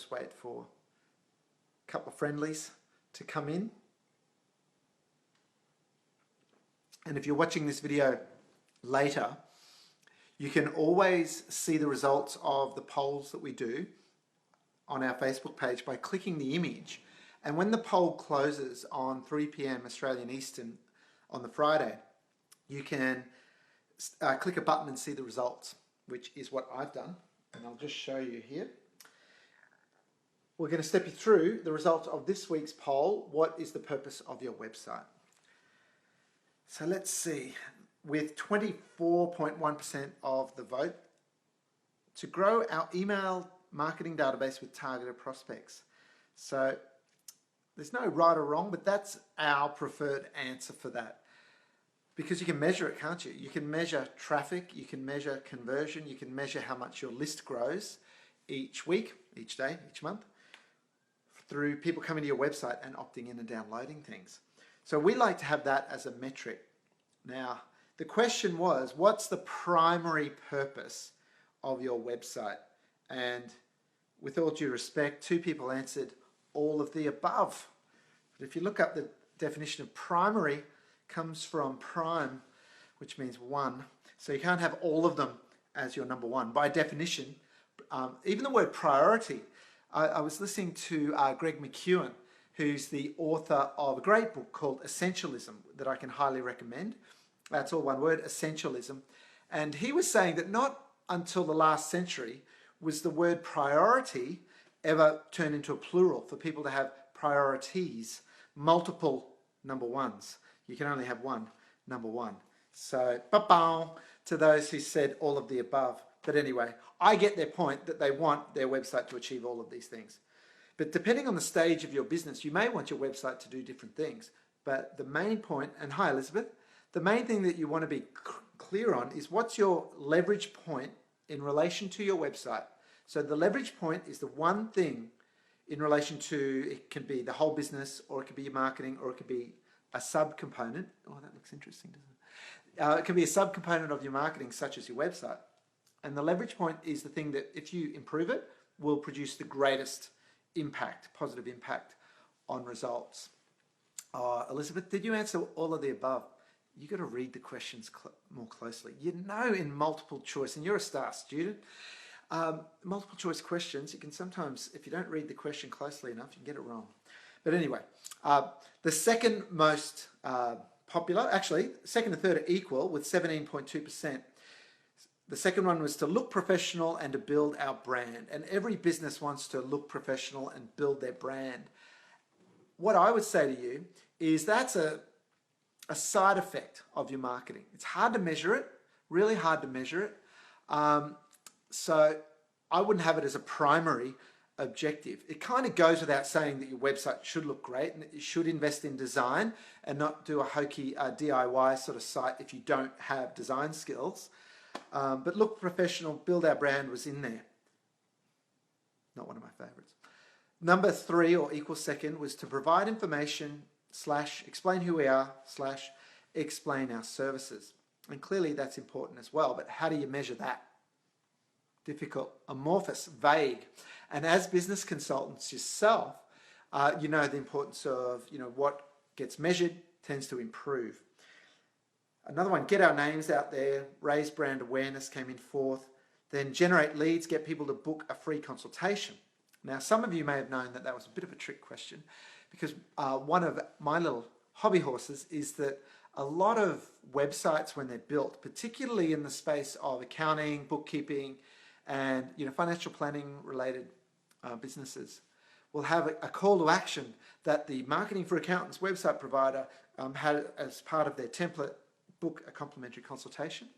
just wait for a couple of friendlies to come in. And if you're watching this video later, you can always see the results of the polls that we do on our Facebook page by clicking the image. And when the poll closes on 3 p.m. Australian Eastern on the Friday, you can click a button and see the results, which is what I've done. And I'll just show you here. We're going to step you through the results of this week's poll. What is the purpose of your website? So let's see. With 24.1% of the vote, to grow our email marketing database with targeted prospects. So there's no right or wrong, but that's our preferred answer for that. Because you can measure it, can't you? You can measure traffic, you can measure conversion, you can measure how much your list grows each week, each day, each month, through people coming to your website and opting in and downloading things. So we like to have that as a metric. Now, the question was, what's the primary purpose of your website? And with all due respect, 2 people answered all of the above. But if you look up the definition of primary, comes from prime, which means 1. So you can't have all of them as your number 1. By definition, even the word priority, I was listening to Greg McKeown, who's the author of a great book called Essentialism that I can highly recommend. That's all one word, essentialism. And he was saying that not until the last century was the word priority ever turned into a plural for people to have priorities, multiple number 1s. You can only have one number 1. So, ba-bow to those who said all of the above. But anyway, I get their point that they want their website to achieve all of these things. But depending on the stage of your business, you may want your website to do different things. But the main point, and hi Elizabeth, the main thing that you want to be clear on is what's your leverage point in relation to your website. So the leverage point is the one thing in relation to, it can be the whole business, or it could be your marketing, or it could be a subcomponent. Oh, that looks interesting, doesn't it? It can be a subcomponent of your marketing, such as your website. And the leverage point is the thing that, if you improve it, will produce the greatest impact, positive impact on results. Elizabeth, did you answer all of the above? You got to read the questions more closely. You know, in multiple choice, and you're a star student, multiple choice questions, you can sometimes, if you don't read the question closely enough, you can get it wrong. But anyway, the second most popular, actually, second and third are equal with 17.2%. The second one was to look professional and to build our brand. And every business wants to look professional and build their brand. What I would say to you is that's a side effect of your marketing. It's hard to measure it, really hard to measure it. So I wouldn't have it as a primary objective. It kind of goes without saying that your website should look great and that you should invest in design and not do a hokey DIY sort of site if you don't have design skills. But look professional, build our brand was in there. Not one of my favorites. Number 3, or equal second, was to provide information / explain who we are / explain our services. And clearly that's important as well, but how do you measure that? Difficult, amorphous, vague. And as business consultants yourself, you know the importance of, what gets measured tends to improve. Another one, get our names out there, raise brand awareness came in 4th. Then generate leads, get people to book a free consultation. Now, some of you may have known that that was a bit of a trick question, because one of my little hobby horses is that a lot of websites, when they're built, particularly in the space of accounting, bookkeeping, and financial planning related businesses, will have a call to action that the Marketing for Accountants website provider had as part of their template: book a complimentary consultation.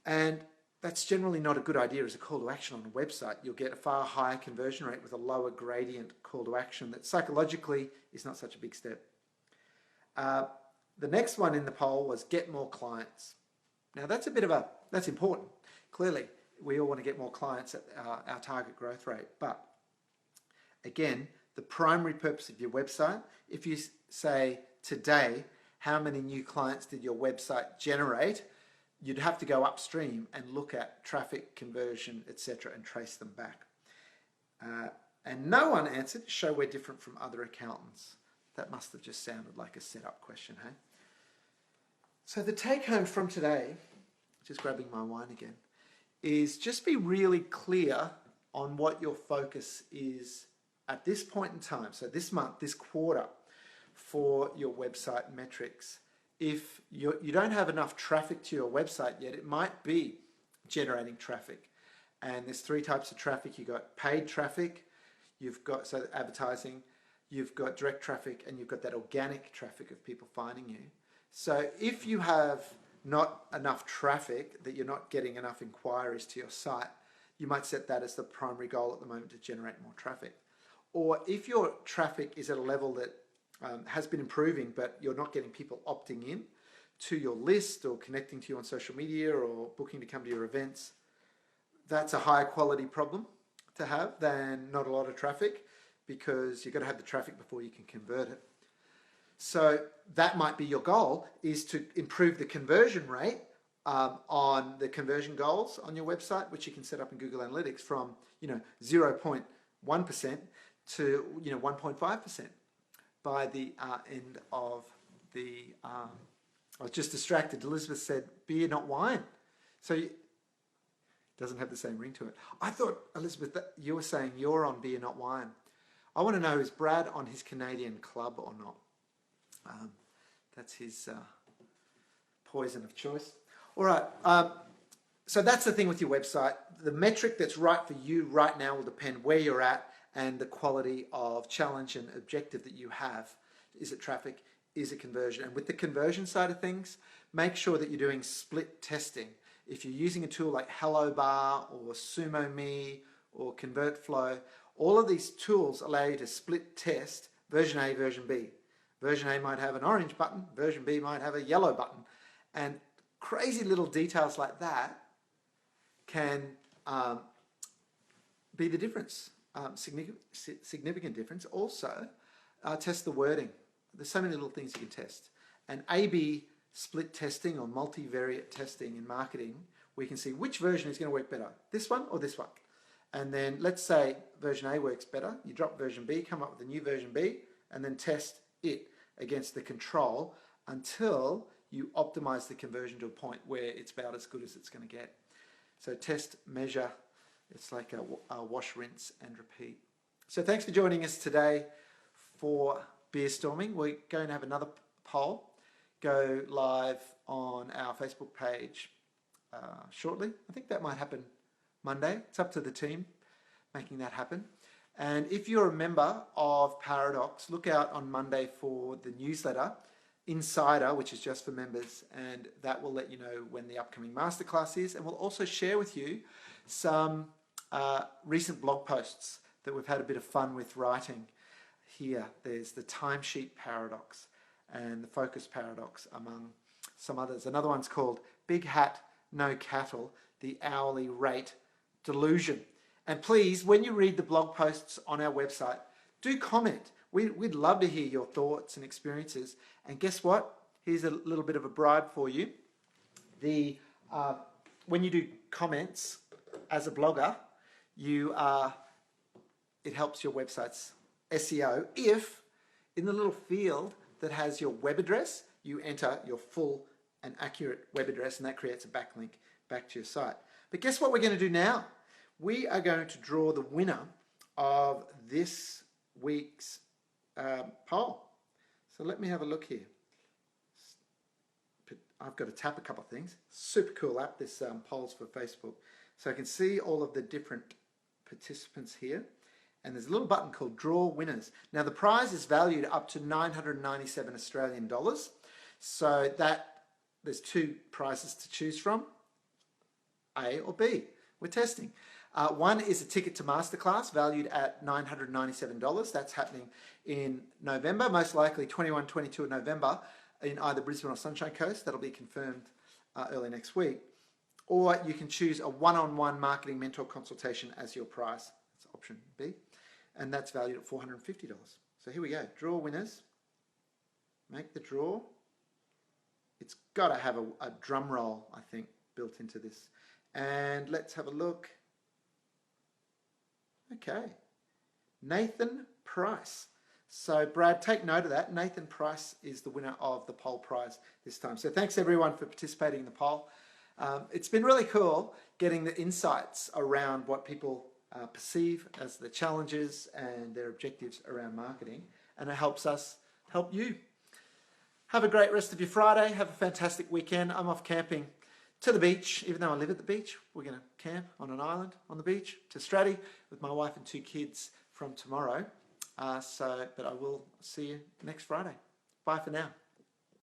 And that's generally not a good idea as a call to action on a website. You'll get a far higher conversion rate with a lower gradient call to action that psychologically is not such a big step. The next one in the poll was get more clients. Now that's that's important. Clearly, we all want to get more clients at our target growth rate. But again, the primary purpose of your website, if you say today, how many new clients did your website generate, you'd have to go upstream and look at traffic, conversion, etc., and trace them back. And no one answered, show we're different from other accountants. That must have just sounded like a setup question, hey? So the take home from today, just grabbing my wine again, is just be really clear on what your focus is at this point in time. So this month, this quarter, for your website metrics. If you don't have enough traffic to your website yet, it might be generating traffic. And there's three types of traffic. You've got paid traffic, you've got advertising, you've got direct traffic, and you've got that organic traffic of people finding you. So if you have not enough traffic, that you're not getting enough inquiries to your site, you might set that as the primary goal at the moment to generate more traffic. Or if your traffic is at a level that has been improving, but you're not getting people opting in to your list or connecting to you on social media or booking to come to your events, that's a higher quality problem to have than not a lot of traffic, because you've got to have the traffic before you can convert it. So that might be your goal, is to improve the conversion rate on the conversion goals on your website, which you can set up in Google Analytics from 0.1% to 1.5% by the end of the. I was just distracted. Elizabeth said, "Beer, not wine." So it doesn't have the same ring to it. I thought, Elizabeth, that you were saying you're on beer, not wine. I want to know, is Brad on his Canadian club or not? That's his poison of choice. All right. So that's the thing with your website. The metric that's right for you right now will depend where you're at and the quality of challenge and objective that you have. Is it traffic? Is it conversion? And with the conversion side of things, make sure that you're doing split testing. If you're using a tool like HelloBar or SumoMe or ConvertFlow, all of these tools allow you to split test version A, version B. Version A might have an orange button, version B might have a yellow button. And crazy little details like that can be the difference, significant difference. Also, test the wording. There's so many little things you can test. And A/B split testing or multivariate testing in marketing, we can see which version is going to work better, this one or this one. And then let's say version A works better. You drop version B, come up with a new version B, and then test it against the control until you optimize the conversion to a point where it's about as good as it's going to get. So test, measure. It's like a wash, rinse, and repeat. So thanks for joining us today for Beer Storming. We're going to have another poll go live on our Facebook page shortly. I think that might happen Monday. It's up to the team making that happen. And if you're a member of Paradox, look out on Monday for the newsletter, Insider, which is just for members, and that will let you know when the upcoming masterclass is. And we'll also share with you some recent blog posts that we've had a bit of fun with writing here. There's the timesheet paradox and the focus paradox, among some others. Another one's called Big Hat, No Cattle, the Hourly Rate Delusion. And please, when you read the blog posts on our website, do comment. We'd love to hear your thoughts and experiences. And guess what? Here's a little bit of a bribe for you. When you do comments as a blogger, it helps your website's SEO if in the little field that has your web address, you enter your full and accurate web address, and that creates a backlink back to your site. But guess what we're going to do now? We are going to draw the winner of this week's poll. So let me have a look here. I've got to tap a couple of things. Super cool app, this polls for Facebook. So I can see all of the different participants here. And there's a little button called Draw Winners. Now the prize is valued up to 997 Australian dollars. So there's two prizes to choose from, A or B. We're testing. One is a ticket to Masterclass valued at $997. That's happening in November, most likely 21, 22 of November in either Brisbane or Sunshine Coast. That'll be confirmed early next week. Or you can choose a one-on-one marketing mentor consultation as your prize. That's option B. And that's valued at $450. So here we go. Draw winners. Make the draw. It's got to have a drum roll, I think, built into this. And let's have a look. Okay. Nathan Price. So Brad, take note of that. Nathan Price is the winner of the poll prize this time. So thanks everyone for participating in the poll. It's been really cool getting the insights around what people perceive as the challenges and their objectives around marketing, and it helps us help you. Have a great rest of your Friday. Have a fantastic weekend. I'm off camping to the beach. Even though I live at the beach, we're going to camp on an island on the beach to Stratty with my wife and 2 kids from tomorrow. But I will see you next Friday. Bye for now.